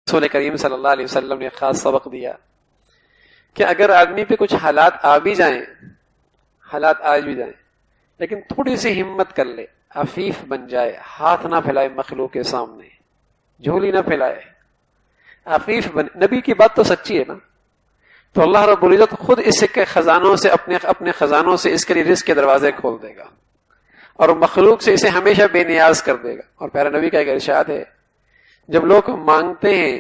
رسول کریم صلی اللہ علیہ وسلم نے خاص سبق دیا کہ اگر آدمی پہ کچھ حالات آ بھی جائیں، حالات آ بھی جائیں، لیکن تھوڑی سی ہمت کر لے، عفیف بن جائے، ہاتھ نہ پھیلائے مخلوق کے سامنے، جھولی نہ پھیلائے، عفیف بن. نبی کی بات تو سچی ہے نا. تو اللہ رب العزت خود اس کے خزانوں سے اپنے خزانوں سے اس کے لیے رزق کے دروازے کھول دے گا اور مخلوق سے اسے ہمیشہ بے نیاز کر دے گا. اور پیارا نبی کا ایک ارشاد ہے، جب لوگ مانگتے ہیں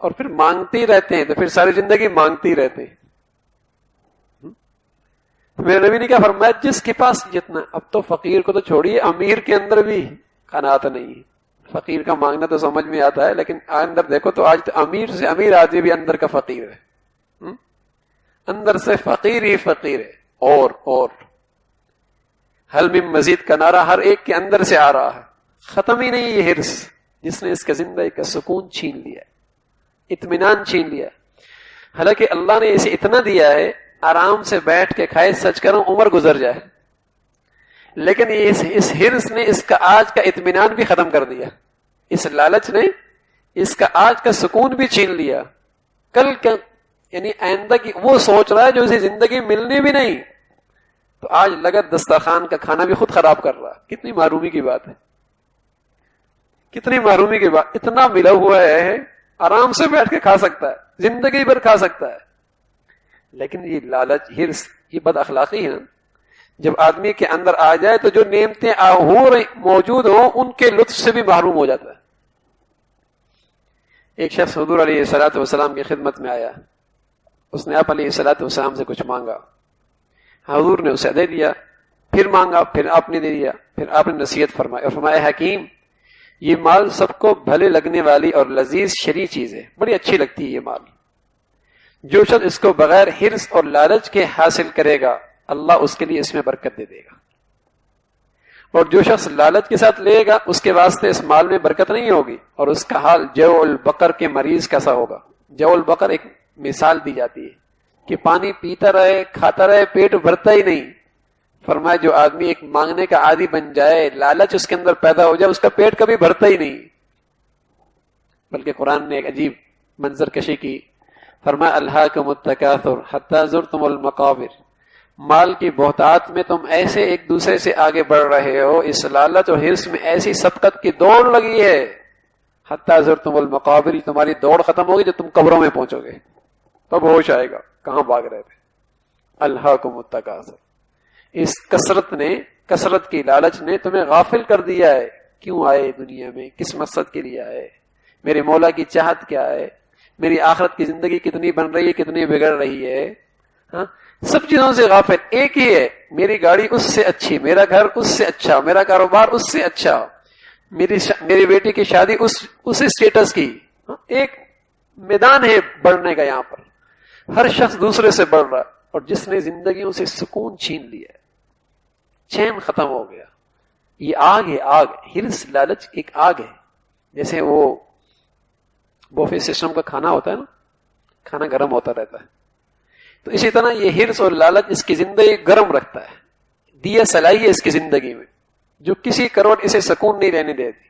اور پھر مانگتے ہی رہتے ہیں تو پھر ساری زندگی مانگتے ہی رہتے ہیں. میرے نبی نے کیا فرمایا، جس کے پاس جتنا. اب تو فقیر کو تو چھوڑیے، امیر کے اندر بھی قناعت نہیں ہے. فقیر کا مانگنا تو سمجھ میں آتا ہے، لیکن اندر دیکھو تو آج تو امیر سے امیر آدمی بھی اندر کا فقیر ہے، اندر سے فقیر ہی فقیر ہے. اور حل من مزید کا نعرہ ہر ایک کے اندر سے آ رہا ہے، ختم ہی نہیں یہ ہرس جس نے اس کا زندگی کا سکون چھین لیا، اطمینان چھین لیا. حالانکہ اللہ نے اسے اتنا دیا ہے، آرام سے بیٹھ کے کھائے، سچ کروں عمر گزر جائے، لیکن اس ہرس نے اس کا آج کا اطمینان بھی ختم کر دیا. اس لالچ نے اس کا آج کا سکون بھی چھین لیا. کل کیا یعنی آئندہ کی وہ سوچ رہا ہے جو اسے زندگی ملنی بھی نہیں، تو آج لگت دسترخوان کا کھانا بھی خود خراب کر رہا. کتنی محرومی کی بات ہے، کتنی محرومی کی بات. اتنا ملا ہوا ہے، آرام سے بیٹھ کے کھا سکتا ہے، زندگی بھر کھا سکتا ہے، لیکن یہ لالچ، ہرس، یہ بد اخلاقی ہے. جب آدمی کے اندر آ جائے تو جو نعمتیں موجود ہوں ان کے لطف سے بھی محروم ہو جاتا ہے. ایک شخص حضور علیہ السلام کی خدمت میں آیا، اس نے آپ علیہ السلام سے کچھ مانگا، حضور نے اسے دے دیا، پھر مانگا، پھر آپ نے دے دیا، پھر آپ نے نصیحت فرمائی اور فرمایا، حکیم یہ مال سب کو بھلے لگنے والی اور لذیذ شرعی چیز ہے، بڑی اچھی لگتی ہے یہ مال. جو شخص اس کو بغیر ہرس اور لالچ کے حاصل کرے گا اللہ اس کے لیے اس میں برکت دے دے گا، اور جو شخص لالچ کے ساتھ لے گا اس کے واسطے اس مال میں برکت نہیں ہوگی، اور اس کا حال جو البقر کے مریض کیسا ہوگا. جو البقر ایک مثال دی جاتی ہے کہ پانی پیتا رہے، کھاتا رہے، پیٹ بھرتا ہی نہیں. فرمایا جو آدمی ایک مانگنے کا عادی بن جائے، لالچ اس کے اندر پیدا ہو جائے، اس کا پیٹ کبھی بھرتا ہی نہیں. بلکہ قرآن نے ایک عجیب منظر کشی کی، فرمایا الہاکم التکاثر حتی زرتم المقابر. مال کی بہتات میں تم ایسے ایک دوسرے سے آگے بڑھ رہے ہو، اس لالچ اور ہرس میں ایسی سبقت کی دوڑ لگی ہے، حتی زرتم المقابر، تمہاری دوڑ ختم ہوگی جب تم قبروں میں پہنچو گے، تب ہوش آئے گا کہاں بھاگ رہے تھے. الہاکم التکاثر، اس کثرت کی لالچ نے تمہیں غافل کر دیا ہے. کیوں آئے دنیا میں، کس مقصد کے لیے آئے، میرے مولا کی چاہت کیا ہے، میری آخرت کی زندگی کتنی بن رہی ہے، کتنی بگڑ رہی ہے. ہاں سب چیزوں سے غافل. ایک ہی ہے، میری گاڑی اس سے اچھی، میرا گھر اس سے اچھا، میرا کاروبار اس سے اچھا، میری بیٹی کی شادی اس اسٹیٹس کی. ایک میدان ہے بڑھنے کا، یہاں پر ہر شخص دوسرے سے بڑھ رہا، اور جس نے زندگیوں سے سکون چھین لیا، چین ختم ہو گیا. یہ آگ ہے، آگ. ہرس لالچ ایک آگ ہے. جیسے وہ بوفے سسٹم کا کھانا ہوتا ہے نا، کھانا گرم ہوتا رہتا ہے، تو اسی طرح یہ ہرس اور لالچ اس کی زندگی گرم رکھتا ہے. دیا سلائی ہے اس کی زندگی میں جو کسی کروڑ اسے سکون نہیں رہنے دیتی.